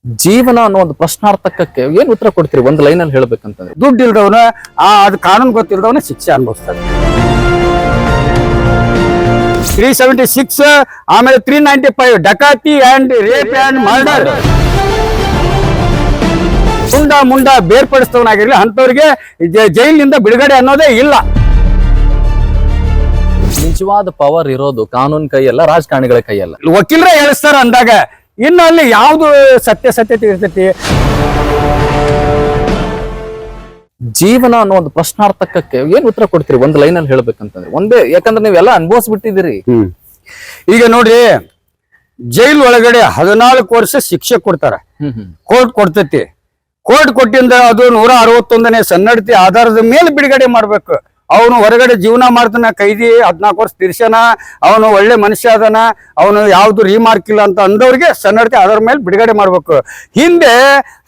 ಜೀವನ ಅನ್ನೋ ಒಂದು ಪ್ರಶ್ನಾರ್ಥಕಕ್ಕೆ ಏನ್ ಉತ್ತರ ಕೊಡ್ತೀರಿ ಒಂದು ಲೈನ್ ಅಲ್ಲಿ ಹೇಳ್ಬೇಕಂತಂದ್ರೆ? ದುಡ್ಡು ಇಲ್ದವನ ಅದು ಕಾನೂನು ಗೊತ್ತಿಲ್ದವನ ಶಿಕ್ಷೆ ಅನುಭವಿಸ್ತಾನೆ. 376 ಆಮೇಲೆ 395 ಡಕಾತಿ ಅಂಡ್ ರೇಪ್ ಅಂಡ್ ಮರ್ಡರ್ ಮುಂಡ ಬೇರ್ಪಡಿಸ್ತವನಾಗಿರ್ಲಿ ಅಂತವ್ರಿಗೆ ಜೈಲಿನಿಂದ ಬಿಡುಗಡೆ ಅನ್ನೋದೇ ಇಲ್ಲ. ನಿಜವಾದ ಪವರ್ ಇರೋದು ಕಾನೂನು ಕೈಯಲ್ಲ, ರಾಜಕಾರಣಿಗಳ ಕೈಯಲ್ಲ. ವಕೀಲರೇ ಹೇಳಿಸ್ತಾರ ಅಂದಾಗ ಇನ್ನು ಅಲ್ಲಿ ಯಾವ್ದು ಸತ್ಯತೆ ಇರ್ತೈತಿ? ಜೀವನ ಅನ್ನೋ ಒಂದು ಪ್ರಶ್ನಾರ್ಥಕಕ್ಕೆ ಏನ್ ಉತ್ತರ ಕೊಡ್ತೀರಿ ಒಂದು ಲೈನ್ ಅಲ್ಲಿ ಹೇಳ್ಬೇಕಂತಂದ್ರೆ? ಒಂದೇ, ಯಾಕಂದ್ರೆ ನೀವೆಲ್ಲ ಅನುಭವಿಸ್ಬಿಟ್ಟಿದ್ದೀರಿ. ಈಗ ನೋಡ್ರಿ, ಜೈಲ್ ಒಳಗಡೆ 14 ವರ್ಷ ಶಿಕ್ಷೆ ಕೊಡ್ತಾರ, ಕೋರ್ಟ್ ಕೊಡ್ತೈತಿ. ಕೋರ್ಟ್ ಕೊಟ್ಟಿಂದ ಅದು 161ನೇ ಸನ್ನಡತೆ ಆಧಾರದ ಮೇಲೆ ಬಿಡುಗಡೆ ಮಾಡ್ಬೇಕು. ಅವನು ಹೊರಗಡೆ ಜೀವನ ಮಾಡ್ತಾನ, ಕೈದಿ 14 ವರ್ಷ ತಿರ್ಸನ, ಅವನು ಒಳ್ಳೆ ಮನುಷ್ಯ ಅದನ, ಅವನು ಯಾವ್ದು ರಿಮಾರ್ಕ್ ಇಲ್ಲ ಅಂತ ಅಂದವ್ರಿಗೆ ಸನ್ನಡತೆ ಅದರ ಮೇಲೆ ಬಿಡುಗಡೆ ಮಾಡ್ಬೇಕು. ಹಿಂದೆ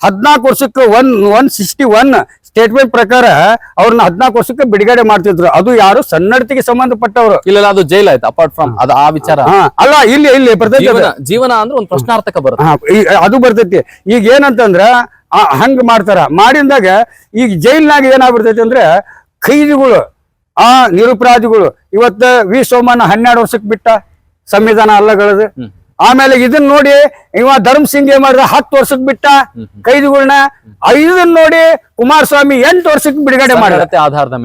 14 ವರ್ಷಕ್ಕೆ 161 ಸ್ಟೇಟ್ಮೆಂಟ್ ಪ್ರಕಾರ ಅವ್ರನ್ನ 14 ವರ್ಷಕ್ಕೆ ಬಿಡುಗಡೆ ಮಾಡ್ತಿದ್ರು. ಅದು ಯಾರು? ಸನ್ನಡತೆಗೆ ಸಂಬಂಧಪಟ್ಟವರು. ಇಲ್ಲ, ಅದು ಜೈಲ್ ಆಯ್ತು. ಅಪಾರ್ಟ್ ಫ್ರಮ್ ಅದು ಆ ವಿಚಾರ ಅಲ್ಲ, ಇಲ್ಲಿ ಬರ್ತೈತಿ. ಜೀವನ ಅಂದ್ರೆ ಒಂದು ಪ್ರಶ್ನಾರ್ಥಕ ಬರುತ್ತೆ, ಅದು ಬರ್ತೈತಿ. ಈಗ ಏನಂತಂದ್ರ ಹಂಗ ಮಾಡ್ತಾರ. ಮಾಡಿದಾಗ ಈಗ ಜೈಲ್ನಾಗ ಏನಾಗ್ಬಿಡ್ತೈತಿ ಅಂದ್ರೆ, ಖೈದಿಗಳು ನಿರಪರಾಧಿಗಳು ಇವತ್ತ ವಿ ಸೋಮಣ್ಣ 12 ವರ್ಷಕ್ಕೆ ಬಿಟ್ಟ, ಸಂವಿಧಾನ ಅಲ್ಲಗಳದು. ಆಮೇಲೆ ಇದನ್ನ ನೋಡಿ ಇವ ಧರ್ಮ್ ಸಿಂಗ್ ಏನ್ ಮಾಡಿದ 10 ವರ್ಷಕ್ಕೆ ಬಿಟ್ಟ ಖೈದಿಗಳನ್ನ. ಇದನ್ನ ನೋಡಿ ಕುಮಾರಸ್ವಾಮಿ 8 ವರ್ಷಕ್ಕೆ ಬಿಡುಗಡೆ ಮಾಡಿದ ಆಧಾರದ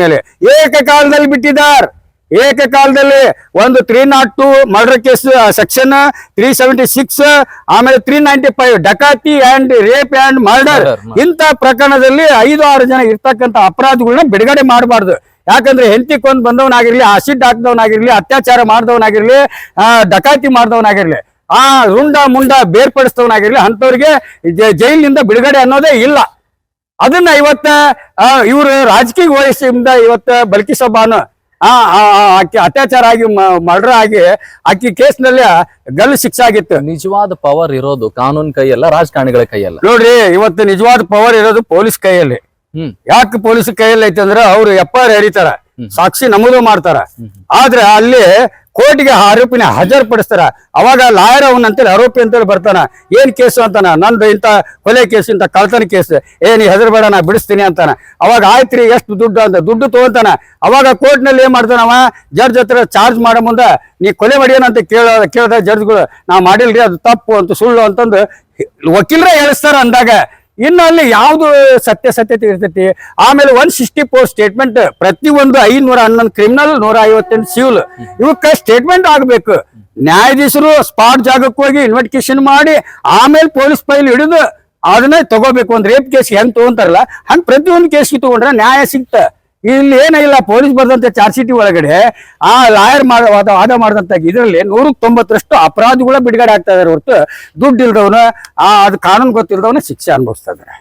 ಮೇಲೆ ಏಕಕಾಲದಲ್ಲಿ ಬಿಟ್ಟಿದ್ದಾರೆ. ಏಕಕಾಲದಲ್ಲಿ ಒಂದು 302 ಮರ್ಡರ್ ಕೇಸ್ ಸೆಕ್ಷನ್, 376 ಆಮೇಲೆ 395 ಡಕಾತಿ ಅಂಡ್ ರೇಪ್ ಅಂಡ್ ಮರ್ಡರ್ ಇಂತ ಪ್ರಕರಣದಲ್ಲಿ 5-6 ಜನ ಇರ್ತಕ್ಕಂಥ ಅಪರಾಧಿಗಳನ್ನ ಬಿಡುಗಡೆ ಮಾಡಬಾರ್ದು. ಯಾಕಂದ್ರೆ ಹೆಂಡತಿ ಕೊಂದ್ ಬಂದವನಾಗಿರ್ಲಿ, ಆಸಿಡ್ ಹಾಕ್ದವನಾಗಿರ್ಲಿ, ಅತ್ಯಾಚಾರ ಮಾಡ್ದವನಾಗಿರ್ಲಿ, ಡಕಾತಿ ಮಾಡ್ದವನಾಗಿರ್ಲಿ, ಮುಂಡ ಬೇರ್ಪಡಿಸ್ತವನಾಗಿರ್ಲಿ ಅಂತವ್ರಿಗೆ ಜೈಲಿನಿಂದ ಬಿಡುಗಡೆ ಅನ್ನೋದೇ ಇಲ್ಲ. ಅದನ್ನ ಇವತ್ತ ಇವರು ರಾಜಕೀಯ ವಯಸ್ಸಿಂದ ಇವತ್ತ ಬಲ್ಕಿಸಬಾನು ಆಕಿ ಅತ್ಯಾಚಾರ ಆಗಿ ಮರ್ಡರ್ ಆಗಿ ಆಕಿ ಕೇಸ್ನಲ್ಲಿ ಗಲ್ಲು ಶಿಕ್ಷೆ ಆಗಿತ್ತು. ನಿಜವಾದ ಪವರ್ ಇರೋದು ಕಾನೂನು ಕೈಯಲ್ಲ, ರಾಜಕಾರಣಿಗಳ ಕೈಯಲ್ಲ. ನೋಡ್ರಿ, ಇವತ್ತು ನಿಜವಾದ ಪವರ್ ಇರೋದು ಪೊಲೀಸ್ ಕೈಯಲ್ಲಿ. ಯಾಕೆ ಪೊಲೀಸ್ ಕೈಯಲ್ಲಿ ಐತೆ ಅಂದ್ರೆ, ಅವ್ರು FIR ಹಿಡಿತಾರ, ಸಾಕ್ಷಿ ನಮೂದು ಮಾಡ್ತಾರ. ಆದ್ರೆ ಅಲ್ಲಿ ಕೋರ್ಟ್ಗೆ ಆರೋಪಿನ ಹಾಜರುಪಡಿಸ್ತಾರ. ಅವಾಗ ಲಾಯರ್ ಅವನಂತೇಳಿ ಆರೋಪಿ ಅಂತೇಳಿ ಬರ್ತಾನ. ಏನ್ ಕೇಸು ಅಂತಾನ, ನಂದು ಇಂತ ಕೊಲೆ ಕೇಸು, ಇಂತ ಕಳ್ತನ ಕೇಸು, ನೀ ಹೆದರ್ಬೇಡ ನಾ ಬಿಡಿಸ್ತೀನಿ ಅಂತಾನ. ಅವಾಗ ಆಯ್ತ್ರಿ, ಎಷ್ಟು ದುಡ್ಡು ಅಂತ ದುಡ್ಡು ತಗೊಂತಾನ. ಅವಾಗ ಕೋರ್ಟ್ ನಲ್ಲಿ ಏನ್ ಮಾಡ್ತಾನವ, ಜಡ್ಜ್ ಹತ್ರ ಚಾರ್ಜ್ ಮಾಡೋ ಮುಂದೆ ನೀ ಕೊಲೆ ಮಾಡಿಯೋನಂತ ಕೇಳ್ದ ಜಡ್ಜ್ಗಳು, ನಾ ಮಾಡಿಲ್ರಿ, ಅದು ತಪ್ಪು ಅಂತ ಸುಳ್ಳು ಅಂತಂದು ವಕೀಲರೇ ಹೇಳಿಸ್ತಾರ ಅಂದಾಗ ಇನ್ನು ಅಲ್ಲಿ ಯಾವ್ದು ಸತ್ಯತೆ ಇರ್ತೈತಿ? ಆಮೇಲೆ 164 ಸ್ಟೇಟ್ಮೆಂಟ್, ಪ್ರತಿಯೊಂದು 511 ಕ್ರಿಮಿನಲ್, 158 ಸಿವಿಲ್, ಇವಕ್ಕ ಸ್ಟೇಟ್ಮೆಂಟ್ ಆಗ್ಬೇಕು. ನ್ಯಾಯಾಧೀಶರು ಸ್ಪಾಟ್ ಜಾಗಕ್ಕೆ ಹೋಗಿ ಇನ್ವೆಸ್ಟಿಗೇಷನ್ ಮಾಡಿ ಆಮೇಲೆ ಪೊಲೀಸ್ ಫೈಲ್ ಹಿಡಿದು ಅದನ್ನೇ ತಗೋಬೇಕು. ಒಂದ್ ರೇಪ್ ಕೇಸ್ ಹೆಂಗ್ ತಗೊಂತಾರಲ್ಲ ಹಂಗ ಪ್ರತಿಯೊಂದು ಕೇಸ್ಗೆ ತಗೊಂಡ್ರೆ ನ್ಯಾಯ ಸಿಗ್ತ. ಇಲ್ಲಿ ಏನಿಲ್ಲ, ಪೊಲೀಸ್ ಬರ್ದಂತ ಚಾರ್ಜ್ ಶೀಟ್ ಒಳಗಡೆ ಲಾಯರ್ ವಾದ ಮಾಡಿದಂತ ಇದರಲ್ಲಿ 190ರಷ್ಟು ಅಪರಾಧಿಗಳ ಬಿಡುಗಡೆ ಆಗ್ತಾ ಇದಾರೆ ಹೊರತು ದುಡ್ಡು ಇಲ್ದವನು ಅದು ಕಾನೂನು ಗೊತ್ತಿಲ್ದವನ ಶಿಕ್ಷೆ ಅನುಭವಿಸ್ತಾ ಇದಾರೆ.